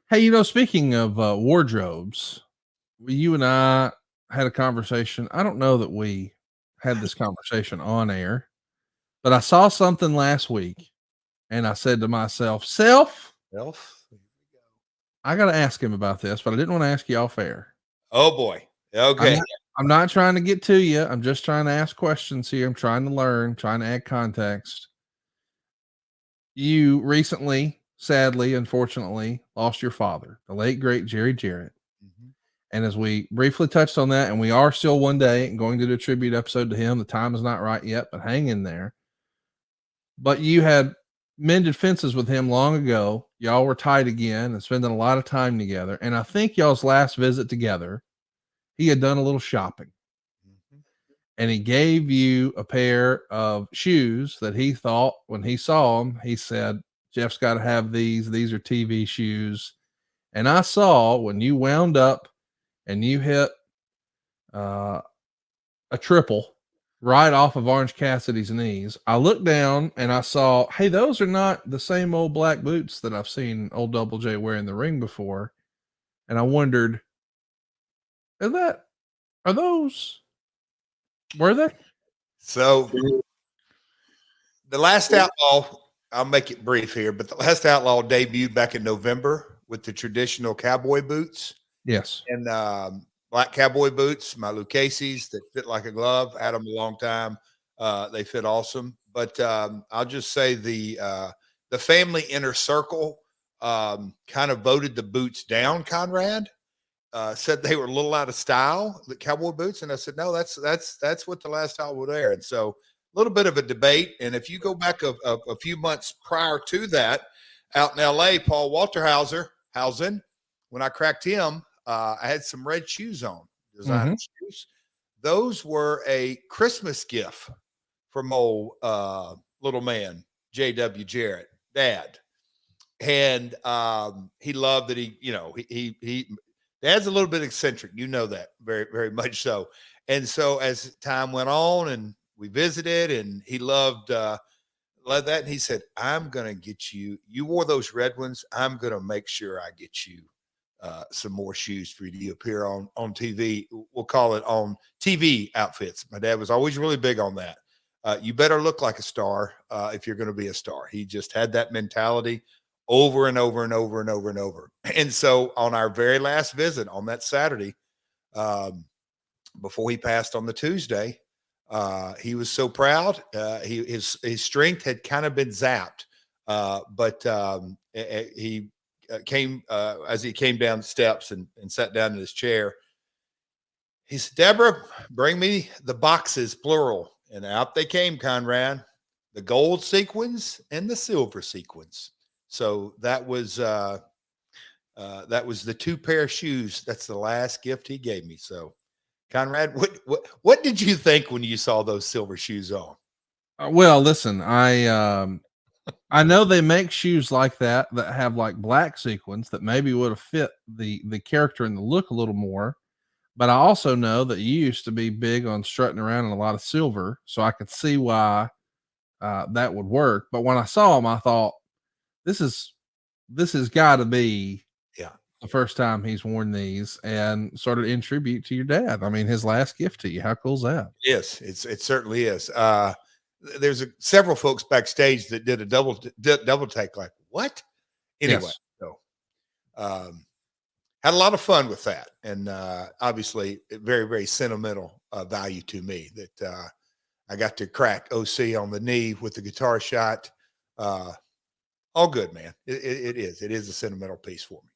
Hey, speaking of wardrobes, you and I had a conversation. I don't know that we had this conversation on air, but I saw something last week and I said to myself, Self, Elf. I got to ask him about this, but I didn't want to ask you off air. Oh boy. I'm Okay. not, I'm not trying to get to you. I'm just trying to ask questions here. I'm trying to learn, trying to add context. You recently, sadly, unfortunately, lost your father, the late, great Jerry Jarrett. Mhm. And as we briefly touched on that, and we are still one day going to do a tribute episode to him. The time is not right yet, but hang in there. But you had mended fences with him long ago. Y'all were tight again and spending a lot of time together. And I think y'all's last visit together, he had done a little shopping Mhm. and he gave you a pair of shoes that he thought when he saw them, he said, Jeff's got to have these. These are TV shoes. And I saw when you wound up and you hit uh, a triple right off of Orange Cassidy's knees. I looked down and I saw, hey, those are not the same old black boots that I've seen old Double J wear in the ring before. And I wondered, is that, are those, were they? So the last outlaw, I'll make it brief here, but the last outlaw debuted back in November with the traditional cowboy boots Yes. and black cowboy boots, my Lucchese's that fit like a glove. Had them a long time. They fit awesome. But I'll just say the family inner circle kind of voted the boots down, Conrad. Said they were a little out of style, the cowboy boots, and I said, no, that's what the last style would wear. And so a little bit of a debate. And if you go back a few months prior to that, out in L.A., Paul Hausen, when I cracked him, I had some red shoes on, designer shoes. Those were a Christmas gift from old little man J.W. Jarrett, Dad. And he loved that he Dad's a little bit eccentric, you know that very, very much so. And so as time went on and we visited, and he loved that, and he said, "I'm gonna get you. You wore those red ones. I'm gonna make sure I get you some more shoes for you to appear on TV. We'll call it on TV outfits." My dad was always really big on that. You better look like a star if you're going to be a star. He just had that mentality over and over and over and over and over. And so on our very last visit on that Saturday, um, before he passed on the Tuesday, he was so proud. His strength had kind of been zapped, but he came as he came down the steps and sat down in his chair. He said, "Deborah, bring me the boxes, plural." And out they came, Conrad, the gold sequins and the silver sequins. So that was the two pair of shoes. That's the last gift he gave me. So, Conrad, what did you think when you saw those silver shoes on? Well, listen, I know they make shoes like that that have like black sequins that maybe would have fit the character and the look a little more. But I also know that you used to be big on strutting around in a lot of silver, so I could see why that would work. But when I saw them, I thought this is this has got to be Yeah. the first time he's worn these, and sort of in tribute to your dad. I mean, his last gift to you. How cool is that? Yes, it certainly is. There's several folks backstage that did a double take. Like what? Anyway, Yes. so had a lot of fun with that, and obviously very, very sentimental value to me that I got to crack OC on the knee with the guitar shot. All good, man. It is a sentimental piece for me.